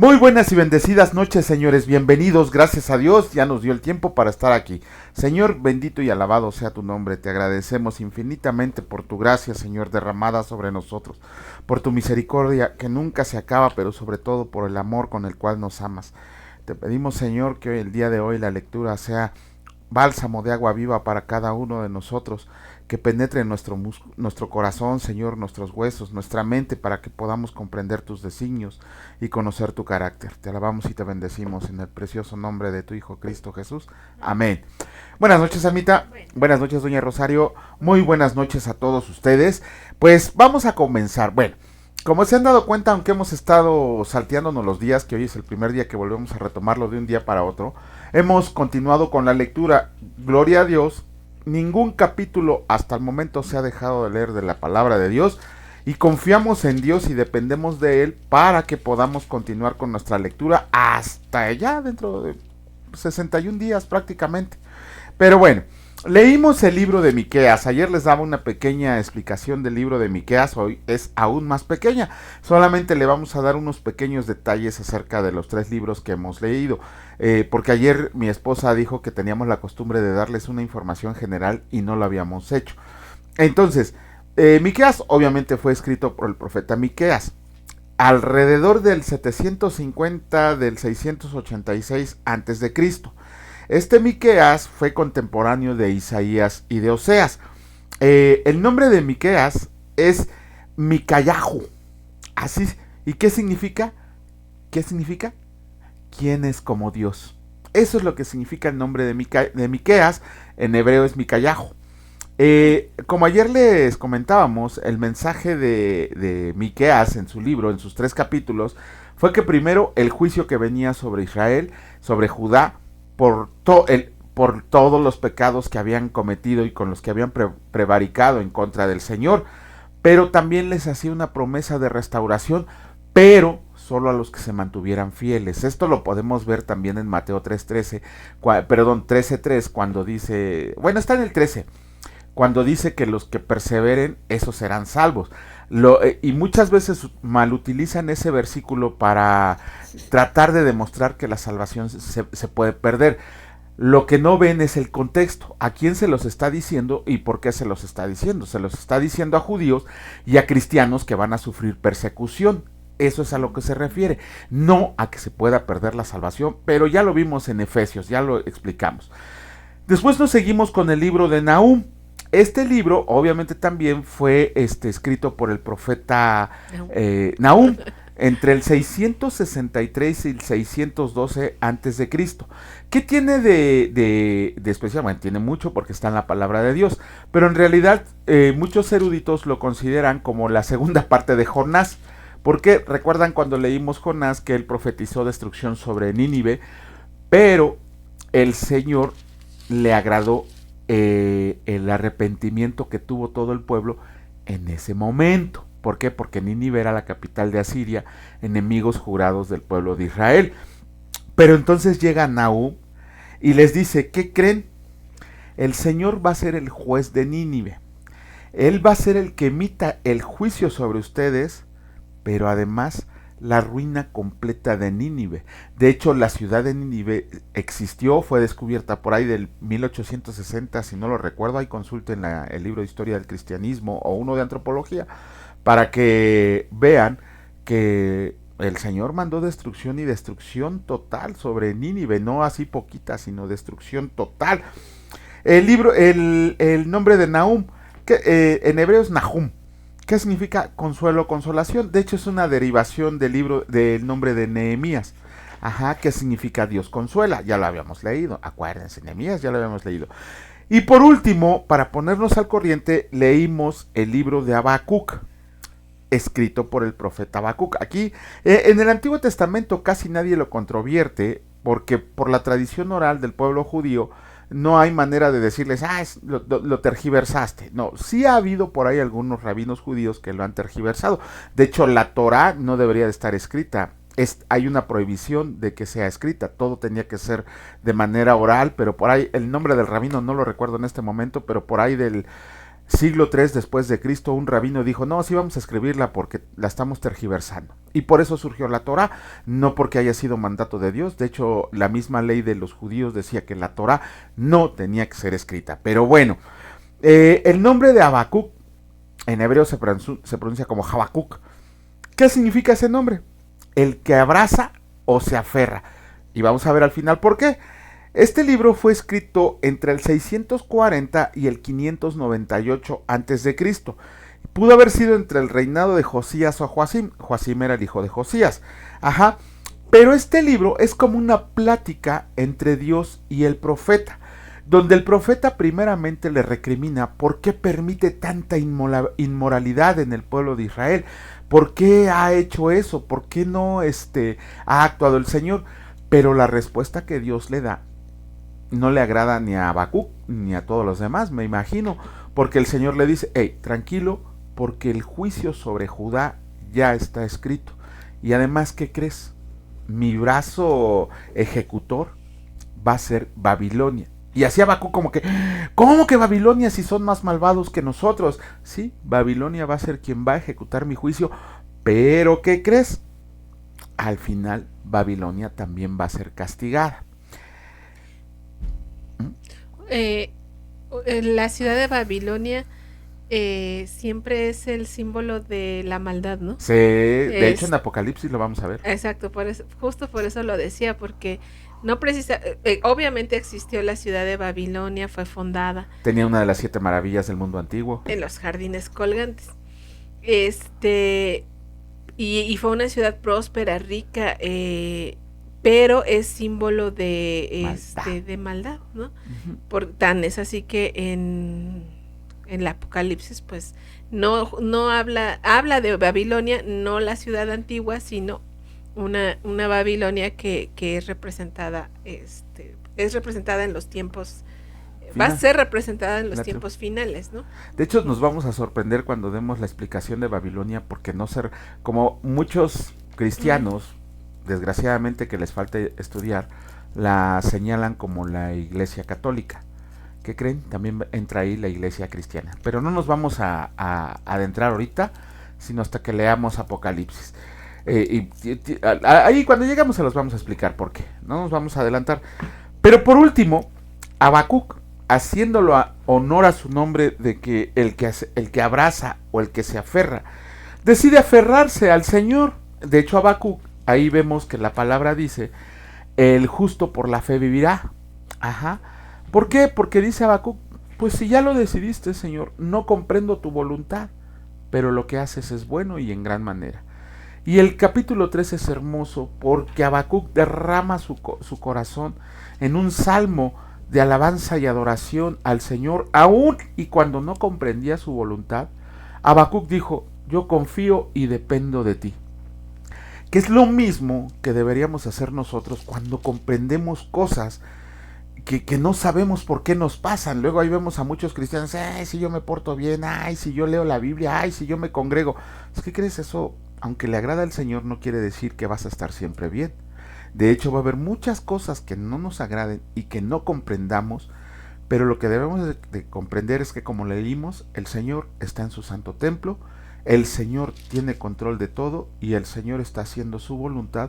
Muy buenas y bendecidas noches, señores. Bienvenidos. Gracias a Dios, ya nos dio el tiempo para estar aquí. Señor, bendito y alabado sea tu nombre. Te agradecemos infinitamente por tu gracia, Señor, derramada sobre nosotros, por tu misericordia que nunca se acaba, pero sobre todo por el amor con el cual nos amas. Te pedimos, Señor, que hoy, el día de hoy, la lectura sea bálsamo de agua viva para cada uno de nosotros, que penetre en nuestro corazón, Señor, nuestros huesos, nuestra mente, para que podamos comprender tus designios y conocer tu carácter. Te alabamos y te bendecimos en el precioso nombre de tu Hijo Cristo Jesús. Amén. Buenas noches, Almita. Buenas noches, doña Rosario. Muy buenas noches a todos ustedes. Pues vamos a comenzar. Bueno, como se han dado cuenta, aunque hemos estado salteándonos los días, que hoy es el primer día que volvemos a retomarlo de un día para otro, hemos continuado con la lectura. Gloria a Dios, ningún capítulo hasta el momento se ha dejado de leer de la palabra de Dios y confiamos en Dios y dependemos de Él para que podamos continuar con nuestra lectura hasta allá dentro de 61 días prácticamente. Pero bueno, leímos el libro de Miqueas. Ayer les daba una pequeña explicación del libro de Miqueas, hoy es aún más pequeña. Solamente le vamos a dar unos pequeños detalles acerca de los 3 libros que hemos leído. Porque ayer mi esposa dijo que teníamos la costumbre de darles una información general y no lo habíamos hecho. Entonces, Miqueas obviamente fue escrito por el profeta Miqueas alrededor del 750 del 686 antes de Cristo. Este Miqueas fue contemporáneo de Isaías y de Oseas. El nombre de Miqueas es Micayahu. Así. ¿Y qué significa? ¿Qué significa? ¿Quién es como Dios? Eso es lo que significa el nombre de Miqueas. En hebreo es Micayahu. Como ayer les comentábamos, el mensaje de Miqueas en su libro, en sus 3 capítulos, fue que primero el juicio que venía sobre Israel, sobre Judá, por todos los pecados que habían cometido y con los que habían prevaricado en contra del Señor, pero también les hacía una promesa de restauración, pero solo a los que se mantuvieran fieles. Esto lo podemos ver también en Mateo 13:3, cuando dice, bueno, está en el 13, cuando dice que los que perseveren, esos serán salvos. Y muchas veces malutilizan ese versículo para tratar de demostrar que la salvación se puede perder. Lo que no ven es el contexto, a quién se los está diciendo y por qué se los está diciendo. Se los está diciendo a judíos y a cristianos que van a sufrir persecución. Eso es a lo que se refiere, no a que se pueda perder la salvación, pero ya lo vimos en Efesios, ya lo explicamos. Después nos seguimos con el libro de Nahum. Este libro obviamente también fue escrito por el profeta Nahum entre el 663 y el 612 antes de Cristo. ¿Qué tiene de especial? Bueno, tiene mucho porque está en la palabra de Dios, pero en realidad muchos eruditos lo consideran como la segunda parte de Jonás, porque recuerdan cuando leímos Jonás que él profetizó destrucción sobre Nínive, pero el Señor le agradó el arrepentimiento que tuvo todo el pueblo en ese momento. ¿Por qué? Porque Nínive era la capital de Asiria, enemigos jurados del pueblo de Israel. Pero entonces llega Nahum y les dice, ¿qué creen? El Señor va a ser el juez de Nínive. Él va a ser el que emita el juicio sobre ustedes, pero además la ruina completa de Nínive. De hecho, la ciudad de Nínive existió, fue descubierta por ahí del 1860, si no lo recuerdo. Ahí consulten el libro de historia del cristianismo o uno de antropología, para que vean que el Señor mandó destrucción y destrucción total sobre Nínive, no así poquita, sino destrucción total. El nombre de Nahum, que en hebreo es Nahum. ¿Qué significa consuelo, consolación? De hecho es una derivación del nombre de Nehemías. Ajá, ¿qué significa Dios consuela? Ya lo habíamos leído, acuérdense, Nehemías ya lo habíamos leído. Y por último, para ponernos al corriente, leímos el libro de Habacuc, escrito por el profeta Habacuc. Aquí, en el Antiguo Testamento casi nadie lo controvierte, porque por la tradición oral del pueblo judío, no hay manera de decirles, lo tergiversaste. No, sí ha habido por ahí algunos rabinos judíos que lo han tergiversado. De hecho, la Torá no debería de estar escrita. Hay una prohibición de que sea escrita. Todo tenía que ser de manera oral, pero por ahí, el nombre del rabino no lo recuerdo en este momento, pero por ahí del siglo III después de Cristo, un rabino dijo, no, sí vamos a escribirla porque la estamos tergiversando. Y por eso surgió la Torá, no porque haya sido mandato de Dios. De hecho, la misma ley de los judíos decía que la Torá no tenía que ser escrita. Pero bueno, el nombre de Habacuc en hebreo se pronuncia como Habacuc. ¿Qué significa ese nombre? El que abraza o se aferra. Y vamos a ver al final por qué. Este libro fue escrito entre el 640 y el 598 a.C. Pudo haber sido entre el reinado de Josías o Joacim. Joacim era el hijo de Josías. Ajá. Pero este libro es como una plática entre Dios y el profeta, donde el profeta primeramente le recrimina por qué permite tanta inmoralidad en el pueblo de Israel, por qué ha hecho eso, por qué no ha actuado el Señor. Pero la respuesta que Dios le da no le agrada ni a Habacuc ni a todos los demás, me imagino, porque el Señor le dice, hey, tranquilo, porque el juicio sobre Judá ya está escrito. Y además, ¿qué crees? Mi brazo ejecutor va a ser Babilonia. Y así Habacuc como que, ¿cómo que Babilonia si son más malvados que nosotros? Sí, Babilonia va a ser quien va a ejecutar mi juicio, pero ¿qué crees? Al final Babilonia también va a ser castigada. La ciudad de Babilonia siempre es el símbolo de la maldad, ¿no? Sí, de hecho en Apocalipsis lo vamos a ver. Exacto, por eso, justo por eso lo decía, porque no precisa, obviamente existió la ciudad de Babilonia, fue fundada. Tenía una de las 7 maravillas del mundo antiguo. En los jardines colgantes. Y fue una ciudad próspera, rica, pero es símbolo de maldad, ¿no? Tan es así que en el Apocalipsis, pues, no habla de Babilonia, no la ciudad antigua, sino una Babilonia que es representada, en los tiempos, va a ser representada en los tiempos finales, ¿no? De hecho, nos vamos a sorprender cuando demos la explicación de Babilonia, porque no ser, como muchos cristianos, desgraciadamente que les falta estudiar, la señalan como la iglesia católica. ¿Qué creen? También entra ahí la iglesia cristiana. Pero no nos vamos a adentrar ahorita, sino hasta que leamos Apocalipsis. Ahí cuando llegamos se los vamos a explicar por qué. No nos vamos a adelantar. Pero por último, Habacuc, haciéndolo honor a su nombre de que el que abraza o el que se aferra, decide aferrarse al Señor. De hecho, Habacuc, ahí vemos que la palabra dice, el justo por la fe vivirá. Ajá. ¿Por qué? Porque dice Habacuc, pues si ya lo decidiste, Señor, no comprendo tu voluntad, pero lo que haces es bueno y en gran manera. Y el capítulo 3 es hermoso porque Habacuc derrama su corazón en un salmo de alabanza y adoración al Señor, aún y cuando no comprendía su voluntad. Habacuc dijo, yo confío y dependo de ti. Que es lo mismo que deberíamos hacer nosotros cuando comprendemos cosas que no sabemos por qué nos pasan. Luego ahí vemos a muchos cristianos, ay, si yo me porto bien, ay, si yo leo la Biblia, ay, si yo me congrego. ¿Qué crees? Eso, aunque le agrada al Señor, no quiere decir que vas a estar siempre bien. De hecho, va a haber muchas cosas que no nos agraden y que no comprendamos, pero lo que debemos de comprender es que, como leímos, el Señor está en su santo templo, el Señor tiene control de todo y el Señor está haciendo su voluntad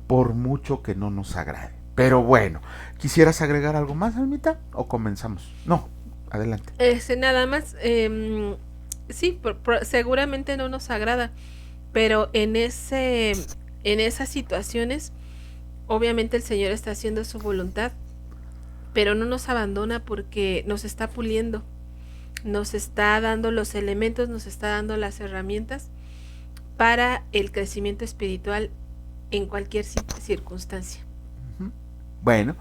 por mucho que no nos agrade. Pero bueno, ¿quisieras agregar algo más, Almita? ¿O comenzamos? No, adelante. Nada más, sí, seguramente no nos agrada, pero en esas situaciones, obviamente el Señor está haciendo su voluntad, pero no nos abandona porque nos está puliendo, nos está dando los elementos, nos está dando las herramientas para el crecimiento espiritual en cualquier circunstancia. Bueno,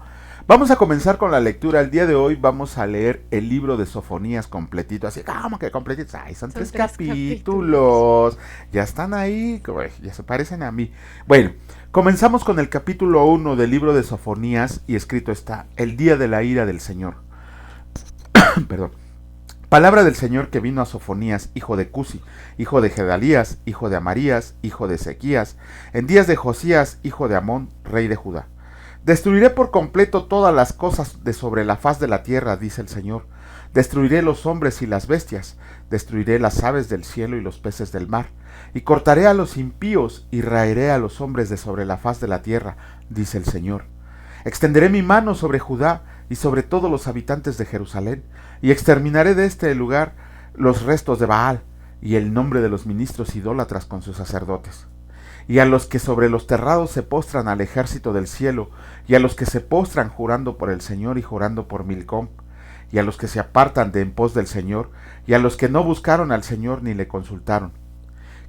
vamos a comenzar con la lectura. El día de hoy vamos a leer el libro de Sofonías completito. Así, ¿cómo que completito? Ay, son tres capítulos. Ya están ahí, ya se parecen a mí. Bueno, comenzamos con el capítulo 1 del libro de Sofonías y escrito está, el día de la ira del Señor. Perdón. Palabra del Señor que vino a Sofonías, hijo de Cusi, hijo de Gedalías, hijo de Amarías, hijo de Ezequías, en días de Josías, hijo de Amón, rey de Judá. Destruiré por completo todas las cosas de sobre la faz de la tierra, dice el Señor. Destruiré los hombres y las bestias, destruiré las aves del cielo y los peces del mar, y cortaré a los impíos y raeré a los hombres de sobre la faz de la tierra, dice el Señor. Extenderé mi mano sobre Judá y sobre todos los habitantes de Jerusalén, y exterminaré de este lugar los restos de Baal, y el nombre de los ministros idólatras con sus sacerdotes. Y a los que sobre los terrados se postran al ejército del cielo, y a los que se postran jurando por el Señor y jurando por Milcom, y a los que se apartan de en pos del Señor, y a los que no buscaron al Señor ni le consultaron.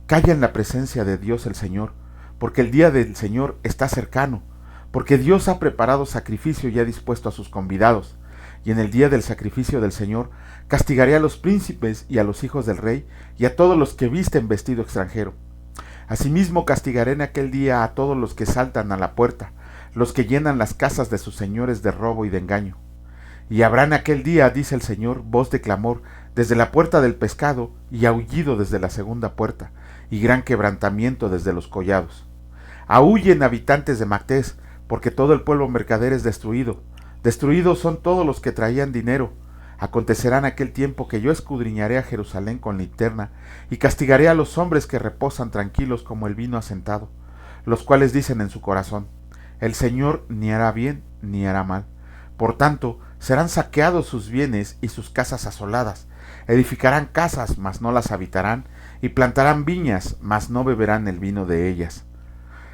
Calla en la presencia de Dios el Señor, porque el día del Señor está cercano, porque Dios ha preparado sacrificio y ha dispuesto a sus convidados, y en el día del sacrificio del Señor castigaré a los príncipes y a los hijos del rey, y a todos los que visten vestido extranjero. Asimismo castigaré en aquel día a todos los que saltan a la puerta, los que llenan las casas de sus señores de robo y de engaño. Y habrá en aquel día, dice el Señor, voz de clamor desde la puerta del pescado, y aullido desde la segunda puerta, y gran quebrantamiento desde los collados. Aúllen habitantes de Mactés, porque todo el pueblo mercader es destruido. Destruidos son todos los que traían dinero. Acontecerá en aquel tiempo que yo escudriñaré a Jerusalén con linterna, y castigaré a los hombres que reposan tranquilos como el vino asentado, los cuales dicen en su corazón, el Señor ni hará bien ni hará mal. Por tanto, serán saqueados sus bienes y sus casas asoladas. Edificarán casas, mas no las habitarán, y plantarán viñas, mas no beberán el vino de ellas.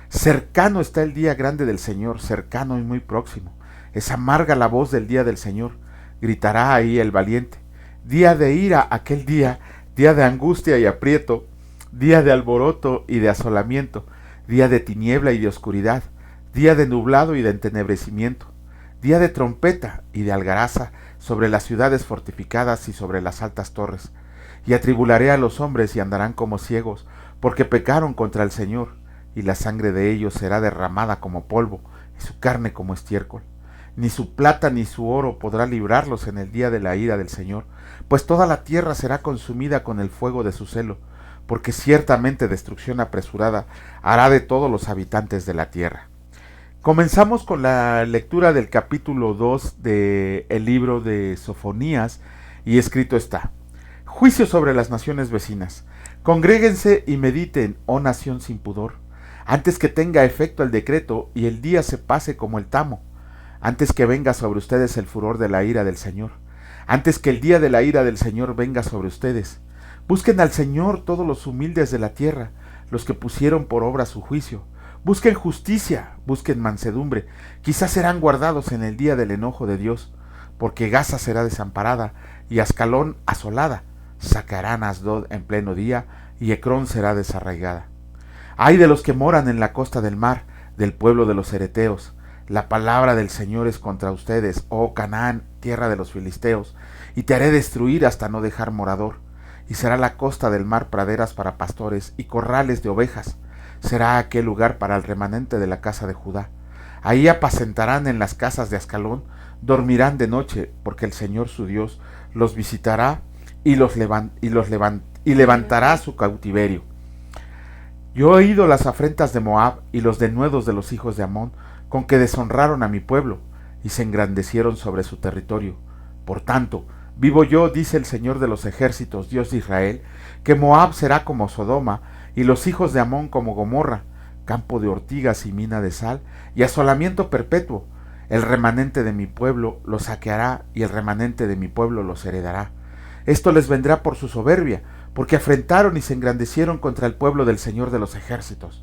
Cercano está el día grande del Señor, cercano y muy próximo. Es amarga la voz del día del Señor, gritará ahí el valiente. Día de ira aquel día, día de angustia y aprieto, día de alboroto y de asolamiento, día de tiniebla y de oscuridad, día de nublado y de entenebrecimiento, día de trompeta y de algaraza sobre las ciudades fortificadas y sobre las altas torres. Y atribularé a los hombres y andarán como ciegos, porque pecaron contra el Señor, y la sangre de ellos será derramada como polvo, y su carne como estiércol. Ni su plata ni su oro podrá librarlos en el día de la ira del Señor, pues toda la tierra será consumida con el fuego de su celo, porque ciertamente destrucción apresurada hará de todos los habitantes de la tierra. Comenzamos con la lectura del capítulo 2 del libro de Sofonías, y escrito está: Juicio sobre las naciones vecinas. Congréguense y mediten, oh nación sin pudor, antes que tenga efecto el decreto y el día se pase como el tamo, antes que venga sobre ustedes el furor de la ira del Señor, antes que el día de la ira del Señor venga sobre ustedes. Busquen al Señor todos los humildes de la tierra, los que pusieron por obra su juicio. Busquen justicia, busquen mansedumbre, quizás serán guardados en el día del enojo de Dios, porque Gaza será desamparada y Ascalón asolada. Sacarán a Asdod en pleno día y Ecrón será desarraigada. Ay de los que moran en la costa del mar, del pueblo de los Ereteos. La palabra del Señor es contra ustedes, oh Canaán, tierra de los filisteos, y te haré destruir hasta no dejar morador. Y será la costa del mar praderas para pastores y corrales de ovejas. Será aquel lugar para el remanente de la casa de Judá. Ahí apacentarán en las casas de Ascalón, dormirán de noche, porque el Señor su Dios los visitará y levantará su cautiverio. Yo he oído las afrentas de Moab y los denuedos de los hijos de Amón, con que deshonraron a mi pueblo y se engrandecieron sobre su territorio. Por tanto, vivo yo, dice el Señor de los ejércitos, Dios de Israel, que Moab será como Sodoma y los hijos de Amón como Gomorra, campo de ortigas y mina de sal y asolamiento perpetuo. El remanente de mi pueblo los saqueará y el remanente de mi pueblo los heredará. Esto les vendrá por su soberbia, porque afrentaron y se engrandecieron contra el pueblo del Señor de los ejércitos.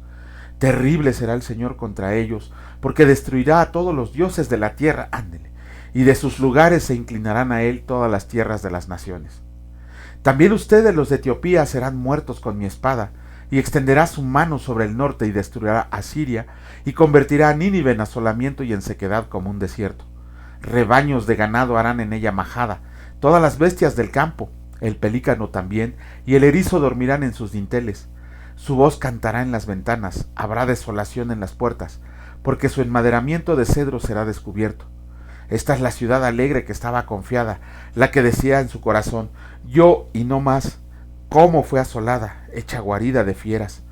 Terrible será el Señor contra ellos, porque destruirá a todos los dioses de la tierra, ándele, y de sus lugares se inclinarán a él todas las tierras de las naciones. También ustedes, los de Etiopía, serán muertos con mi espada, y extenderá su mano sobre el norte y destruirá a Siria, y convertirá a Nínive en asolamiento y en sequedad como un desierto. Rebaños de ganado harán en ella majada, todas las bestias del campo, el pelícano también, y el erizo dormirán en sus dinteles. Su voz cantará en las ventanas, habrá desolación en las puertas, porque su enmaderamiento de cedro será descubierto. Esta es la ciudad alegre que estaba confiada, la que decía en su corazón, yo y no más. Cómo fue asolada, hecha guarida de fieras.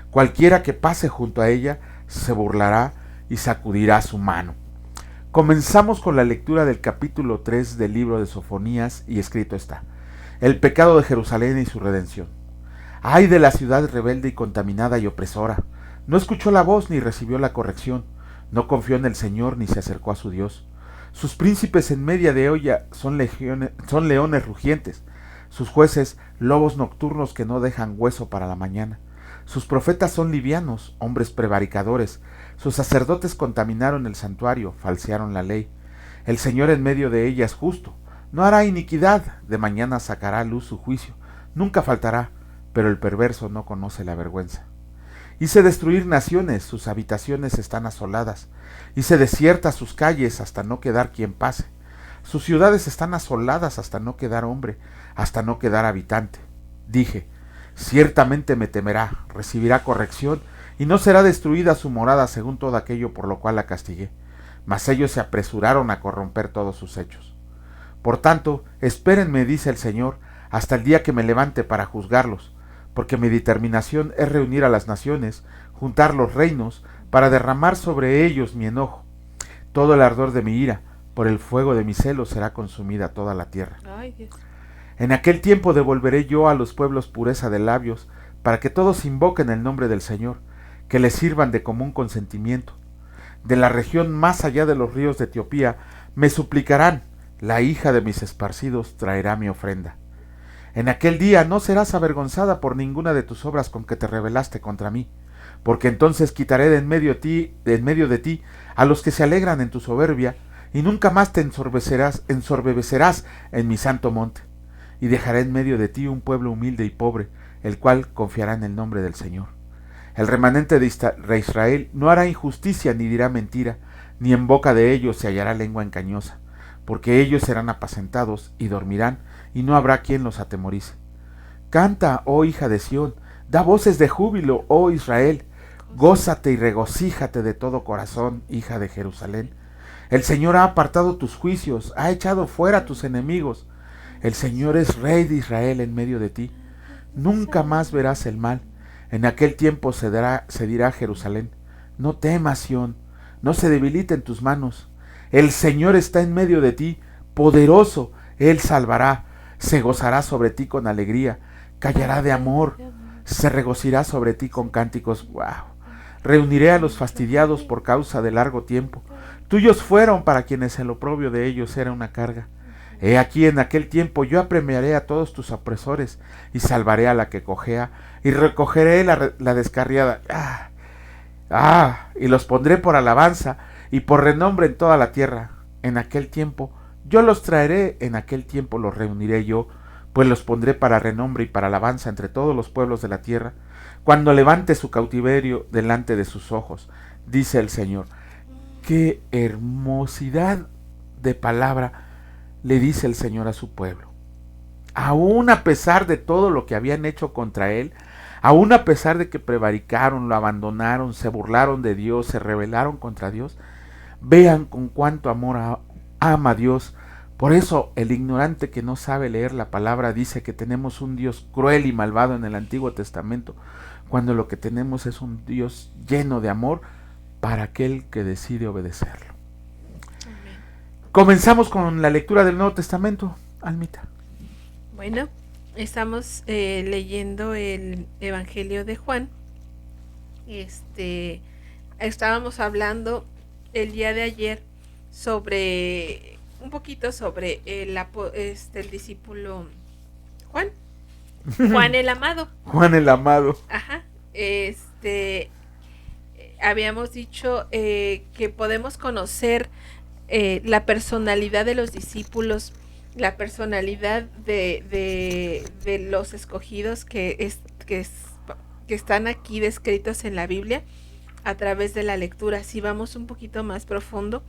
Cualquiera que pase junto a ella se burlará y sacudirá su mano. Comenzamos con la lectura del capítulo 3 del libro de Sofonías y escrito está: el pecado de Jerusalén y su redención. Ay de la ciudad rebelde y contaminada y opresora. No escuchó la voz ni recibió la corrección. No confió en el Señor ni se acercó a su Dios. Sus príncipes en media de olla son leones rugientes. Sus jueces, lobos nocturnos que no dejan hueso para la mañana. Sus profetas son livianos, hombres prevaricadores. Sus sacerdotes contaminaron el santuario, falsearon la ley. El Señor en medio de ella es justo. No hará iniquidad, de mañana sacará a luz su juicio. Nunca faltará, pero el perverso no conoce la vergüenza. Hice destruir naciones, sus habitaciones están asoladas. Hice desiertas sus calles hasta no quedar quien pase. Sus ciudades están asoladas hasta no quedar hombre, hasta no quedar habitante. Dije, ciertamente me temerá, recibirá corrección, y no será destruida su morada según todo aquello por lo cual la castigué. Mas ellos se apresuraron a corromper todos sus hechos. Por tanto, espérenme, dice el Señor, hasta el día que me levante para juzgarlos, porque mi determinación es reunir a las naciones, juntar los reinos, para derramar sobre ellos mi enojo. Todo el ardor de mi ira, por el fuego de mi celo será consumida toda la tierra. Ay, Dios. En aquel tiempo devolveré yo a los pueblos pureza de labios, para que todos invoquen el nombre del Señor, que les sirvan de común consentimiento. De la región más allá de los ríos de Etiopía me suplicarán, la hija de mis esparcidos traerá mi ofrenda. En aquel día no serás avergonzada por ninguna de tus obras con que te rebelaste contra mí, porque entonces quitaré de en medio de ti a los que se alegran en tu soberbia, y nunca más te ensorbecerás en mi santo monte, y dejaré en medio de ti un pueblo humilde y pobre, el cual confiará en el nombre del Señor. El remanente de Israel no hará injusticia ni dirá mentira, ni en boca de ellos se hallará lengua engañosa, porque ellos serán apacentados y dormirán, y no habrá quien los atemorice. Canta, oh hija de Sión, da voces de júbilo, oh Israel, gózate y regocíjate de todo corazón, hija de Jerusalén. El Señor ha apartado tus juicios, ha echado fuera tus enemigos. El Señor es Rey de Israel en medio de ti. Nunca más verás el mal. En aquel tiempo se dirá a Jerusalén, no temas, Sión, no se debiliten tus manos. El Señor está en medio de ti, poderoso, Él salvará. Se gozará sobre ti con alegría, callará de amor, se regocirá sobre ti con cánticos. ¡Wow! Reuniré a los fastidiados por causa de largo tiempo. Tuyos fueron para quienes el oprobio de ellos era una carga. He aquí en aquel tiempo yo apremiaré a todos tus opresores y salvaré a la que cojea y recogeré la descarriada. Y los pondré por alabanza y por renombre en toda la tierra. En aquel tiempo yo los traeré, en aquel tiempo los reuniré yo, pues los pondré para renombre y para alabanza entre todos los pueblos de la tierra, cuando levante su cautiverio delante de sus ojos, dice el Señor. Qué hermosidad de palabra le dice el Señor a su pueblo. Aún a pesar de todo lo que habían hecho contra él, aún a pesar de que prevaricaron, lo abandonaron, se burlaron de Dios, se rebelaron contra Dios, vean con cuánto amor ama a Dios. Por eso el ignorante que no sabe leer la palabra dice que tenemos un Dios cruel y malvado en el Antiguo Testamento, cuando lo que tenemos es un Dios lleno de amor para aquel que decide obedecerlo. Amén. Comenzamos con la lectura del Nuevo Testamento, Almita. Bueno, estamos leyendo el Evangelio de Juan. Estábamos hablando el día de ayer sobre un poquito sobre el discípulo Juan el amado. Juan el amado. Ajá. Habíamos dicho que podemos conocer la personalidad de los discípulos, la personalidad de los escogidos que están aquí descritos en la Biblia a través de la lectura. Si vamos un poquito más profundo,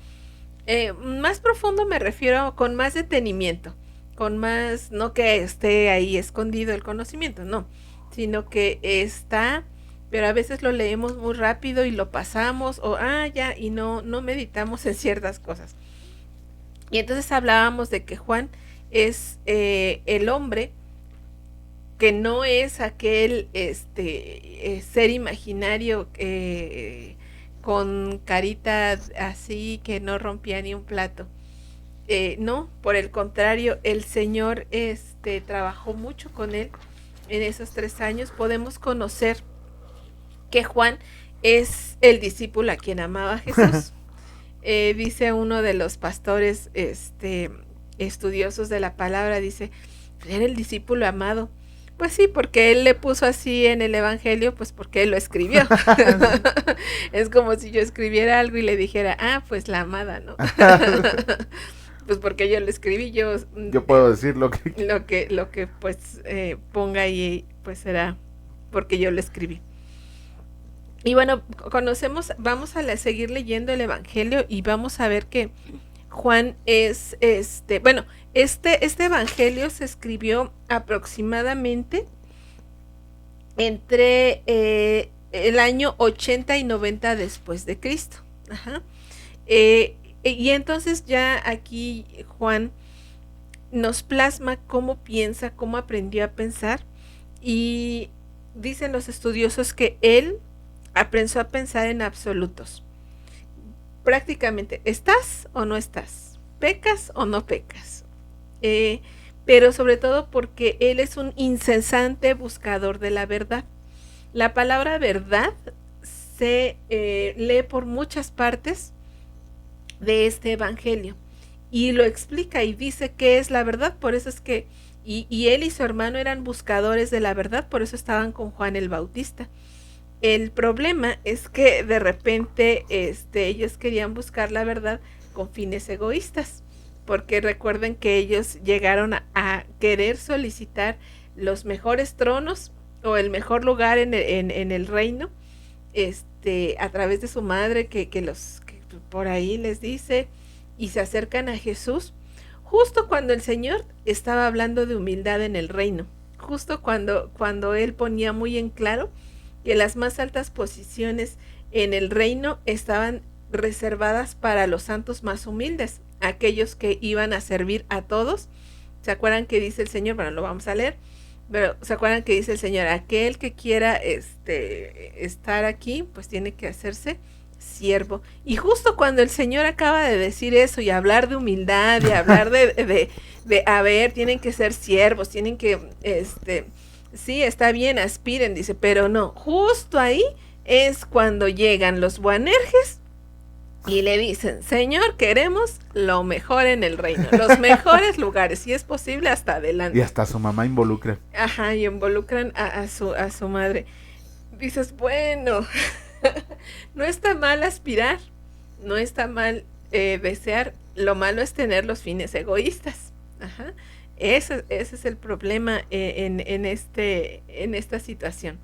me refiero con más detenimiento, con más, no que esté ahí escondido el conocimiento, no, sino que está, pero a veces lo leemos muy rápido y lo pasamos, y no meditamos en ciertas cosas. Y entonces hablábamos de que Juan es el hombre que no es aquel ser imaginario con carita así que no rompía ni un plato. No, por el contrario, el Señor trabajó mucho con él en esos 3 años. Podemos conocer que Juan es el discípulo a quien amaba a Jesús. Dice uno de los pastores estudiosos de la palabra, dice, era el discípulo amado. Pues sí, porque él le puso así en el evangelio, pues porque él lo escribió. Es como si yo escribiera algo y le dijera, pues la amada, ¿no? Pues porque yo lo escribí, yo puedo decir lo que pues ponga ahí, pues será porque yo lo escribí. Y bueno, vamos a seguir leyendo el evangelio y vamos a ver que Juan es este evangelio se escribió aproximadamente entre el año 80 y 90 después de Cristo. Ajá. Y entonces ya aquí Juan nos plasma cómo piensa, cómo aprendió a pensar, y dicen los estudiosos que él aprendió a pensar en absolutos. Prácticamente, ¿estás o no estás? ¿Pecas o no pecas? Pero sobre todo porque él es un incesante buscador de la verdad. La palabra verdad se lee por muchas partes de este evangelio y lo explica y dice qué es la verdad. Por eso es que y él y su hermano eran buscadores de la verdad, por eso estaban con Juan el Bautista. El problema es que de repente ellos querían buscar la verdad con fines egoístas, porque recuerden que ellos llegaron a querer solicitar los mejores tronos o el mejor lugar en el reino, a través de su madre que por ahí les dice, y se acercan a Jesús justo cuando el Señor estaba hablando de humildad en el reino, justo cuando él ponía muy en claro que las más altas posiciones en el reino estaban reservadas para los santos más humildes, aquellos que iban a servir a todos. ¿Se acuerdan que dice el Señor? Bueno, lo vamos a leer, pero ¿se acuerdan que dice el Señor? Aquel que quiera estar aquí, pues tiene que hacerse siervo. Y justo cuando el Señor acaba de decir eso y hablar de humildad y hablar de a ver, tienen que ser siervos, tienen que sí, está bien, aspiren, dice, pero no, justo ahí es cuando llegan los Boanerges y le dicen, Señor, queremos lo mejor en el reino, los mejores lugares, si es posible hasta adelante. Y hasta su mamá involucra. Ajá, y involucran a su madre. Dices, bueno, no está mal aspirar, no está mal desear, lo malo es tener los fines egoístas. Ajá. Ese es el problema en esta situación.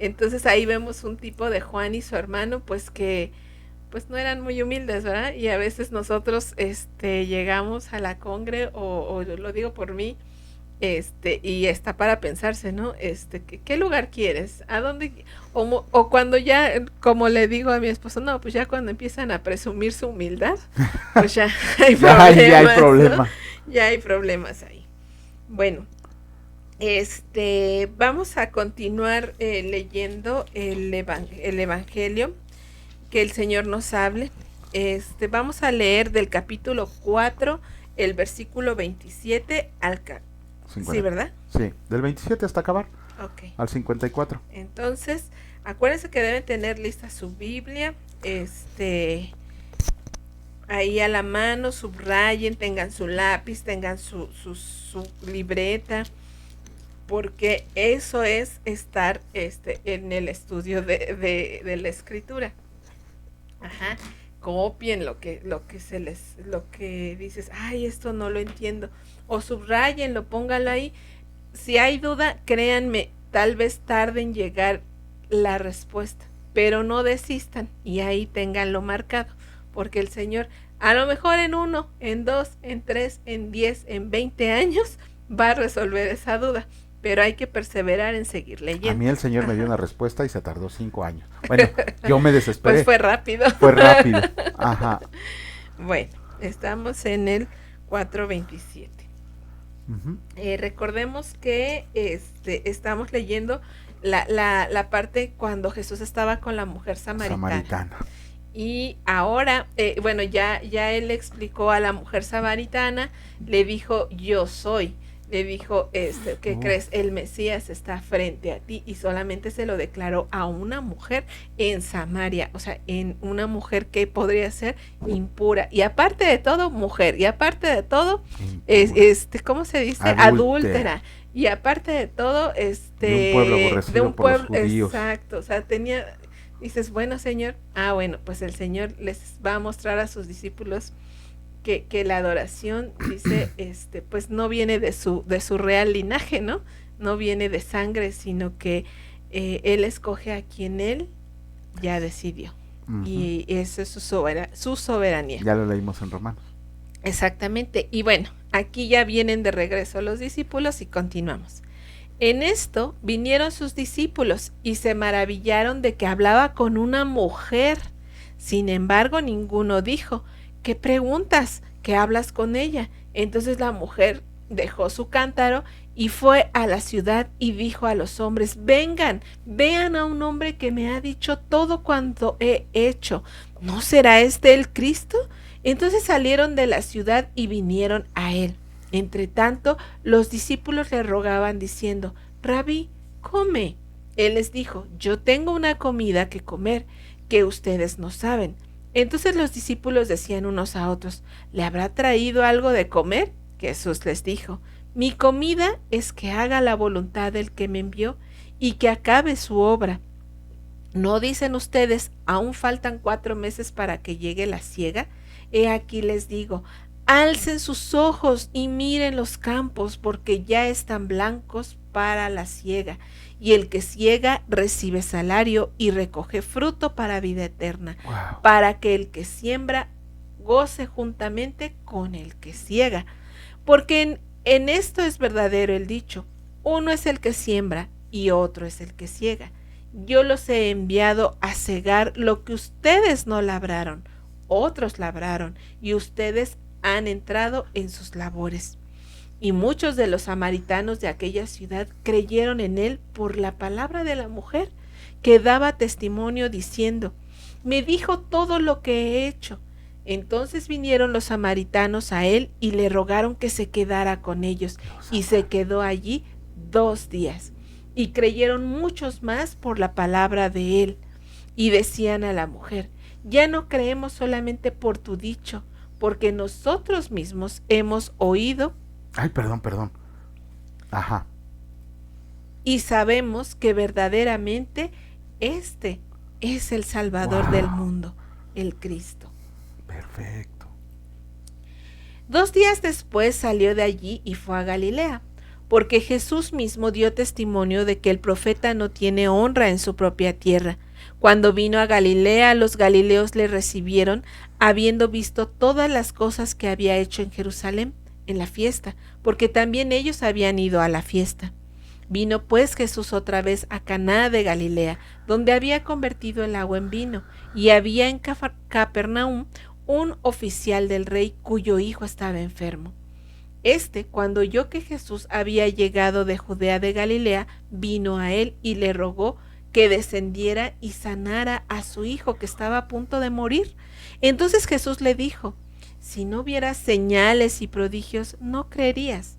Entonces ahí vemos un tipo de Juan y su hermano, pues que pues no eran muy humildes, ¿verdad? Y a veces nosotros llegamos a la congre, o lo digo por mí, y está para pensarse, ¿no? ¿Qué lugar quieres? ¿A dónde? O cuando ya, como le digo a mi esposo, no, pues ya cuando empiezan a presumir su humildad, pues ya hay problemas, ya hay problema. ¿no? Ya hay problemas ahí. Bueno, vamos a continuar leyendo el evangelio, que el Señor nos hable. Vamos a leer del capítulo 4, el versículo 27 al 50. Sí, ¿verdad? Sí, del 27 hasta acabar. Okay. Al 54. Entonces, acuérdense que deben tener lista su Biblia, ahí a la mano, subrayen, tengan su lápiz, tengan su libreta, porque eso es estar en el estudio de la escritura. Ajá. Copien lo que dices, ay, esto no lo entiendo, o subrayenlo, póngalo ahí. Si hay duda, créanme, tal vez tarde en llegar la respuesta, pero no desistan y ahí ténganlo marcado, porque el Señor, a lo mejor en 1, en 2, en 3, en 10, en 20 años va a resolver esa duda, pero hay que perseverar en seguir leyendo. A mí el Señor me dio una respuesta y se tardó 5 años. Bueno, yo me desesperé. Pues fue rápido. Fue rápido. Ajá. Bueno, estamos en el 4:27. Uh-huh. Recordemos que estamos leyendo la parte cuando Jesús estaba con la mujer samaritana. Y ahora, bueno, ya él explicó a la mujer samaritana, le dijo, yo soy. Le dijo, ¿qué crees? El Mesías está frente a ti, y solamente se lo declaró a una mujer en Samaria, o sea, en una mujer que podría ser impura, y aparte de todo, mujer, y aparte de todo, ¿cómo se dice? Adúltera. Y aparte de todo, de un pueblo aborrecido por los judíos. Exacto, o sea, dices, bueno, Señor, bueno, pues el Señor les va a mostrar a sus discípulos que la adoración, dice, pues no viene de su real linaje, ¿no? No viene de sangre, sino que Él escoge a quien Él ya decidió. Y eso es su soberanía. Ya lo leímos en Romanos. Exactamente. Y bueno, aquí ya vienen de regreso los discípulos y continuamos. En esto vinieron sus discípulos y se maravillaron de que hablaba con una mujer. Sin embargo, ninguno dijo, ¿qué preguntas? ¿Qué hablas con ella? Entonces la mujer dejó su cántaro y fue a la ciudad y dijo a los hombres, vengan, vean a un hombre que me ha dicho todo cuanto he hecho. ¿No será este el Cristo? Entonces salieron de la ciudad y vinieron a él. Entre tanto, los discípulos le rogaban diciendo, Rabí, come. Él les dijo, yo tengo una comida que comer que ustedes no saben. Entonces los discípulos decían unos a otros, ¿le habrá traído algo de comer? Jesús les dijo, mi comida es que haga la voluntad del que me envió y que acabe su obra. ¿No dicen ustedes, aún faltan 4 meses para que llegue la siega? He aquí les digo, alcen sus ojos y miren los campos, porque ya están blancos para la siega, y el que siega recibe salario y recoge fruto para vida eterna, para que el que siembra goce juntamente con el que siega. Porque en esto es verdadero el dicho, uno es el que siembra y otro es el que siega. Yo los he enviado a segar lo que ustedes no labraron, otros labraron, y ustedes han entrado en sus labores. Y muchos de los samaritanos de aquella ciudad creyeron en él por la palabra de la mujer, que daba testimonio diciendo, me dijo todo lo que he hecho. Entonces vinieron los samaritanos a él y le rogaron que se quedara con ellos, y se quedó allí 2 días. Y creyeron muchos más por la palabra de él. Y decían a la mujer, ya no creemos solamente por tu dicho, porque nosotros mismos hemos oído. Perdón. Ajá. Y sabemos que verdaderamente este es el Salvador del mundo, el Cristo. Perfecto. 2 días después salió de allí y fue a Galilea, porque Jesús mismo dio testimonio de que el profeta no tiene honra en su propia tierra. Cuando vino a Galilea, los galileos le recibieron, habiendo visto todas las cosas que había hecho en Jerusalén, en la fiesta, porque también ellos habían ido a la fiesta. Vino pues Jesús otra vez a Caná de Galilea, donde había convertido el agua en vino, y había en Capernaum un oficial del rey cuyo hijo estaba enfermo. Cuando oyó que Jesús había llegado de Judea de Galilea, vino a él y le rogó que descendiera y sanara a su hijo que estaba a punto de morir. Entonces Jesús le dijo, si no vieras señales y prodigios, no creerías.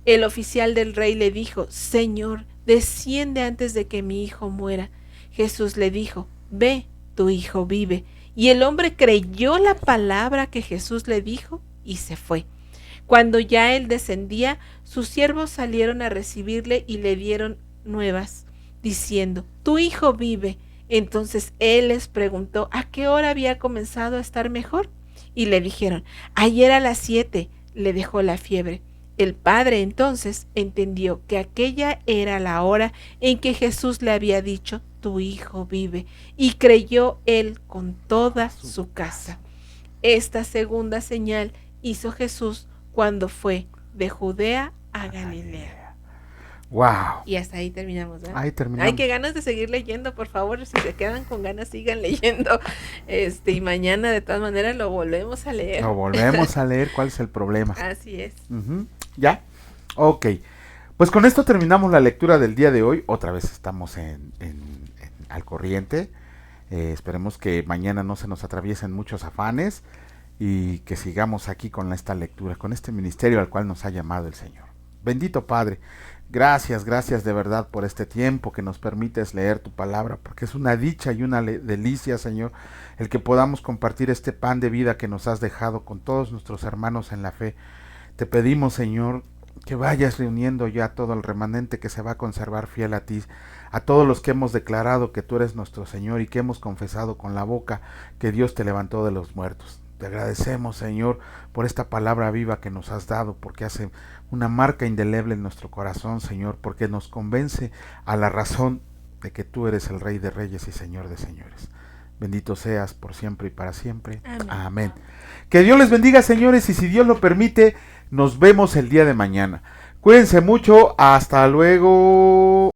El oficial del rey le dijo, Señor, desciende antes de que mi hijo muera. Jesús le dijo, ve, tu hijo vive. Y el hombre creyó la palabra que Jesús le dijo y se fue. Cuando ya él descendía, sus siervos salieron a recibirle y le dieron nuevas, diciendo, tu hijo vive. Entonces él les preguntó a qué hora había comenzado a estar mejor. Y le dijeron, ayer a las 7 le dejó la fiebre. El padre entonces entendió que aquella era la hora en que Jesús le había dicho, tu hijo vive, y creyó él con toda su casa. Esta segunda señal hizo Jesús cuando fue de Judea a Galilea. Wow. Y hasta ahí terminamos, ¿verdad? Ahí terminamos. Hay que ganas de seguir leyendo, por favor, si se quedan con ganas sigan leyendo. Y mañana de todas maneras lo volvemos a leer. ¿Cuál es el problema? Así es. ¿Ya? Ok. Pues con esto terminamos la lectura del día de hoy. Otra vez estamos al corriente. Esperemos que mañana no se nos atraviesen muchos afanes y que sigamos aquí con esta lectura, con este ministerio al cual nos ha llamado el Señor. Bendito Padre, gracias de verdad por este tiempo que nos permites leer tu palabra, porque es una dicha y una delicia, Señor, el que podamos compartir este pan de vida que nos has dejado con todos nuestros hermanos en la fe. Te pedimos, Señor, que vayas reuniendo ya todo el remanente que se va a conservar fiel a ti, a todos los que hemos declarado que tú eres nuestro Señor y que hemos confesado con la boca que Dios te levantó de los muertos. Te agradecemos, Señor, por esta palabra viva que nos has dado, porque hace una marca indeleble en nuestro corazón, Señor, porque nos convence a la razón de que tú eres el Rey de Reyes y Señor de Señores. Bendito seas por siempre y para siempre. Amén. Amén. Que Dios les bendiga, señores, y si Dios lo permite, nos vemos el día de mañana. Cuídense mucho. Hasta luego.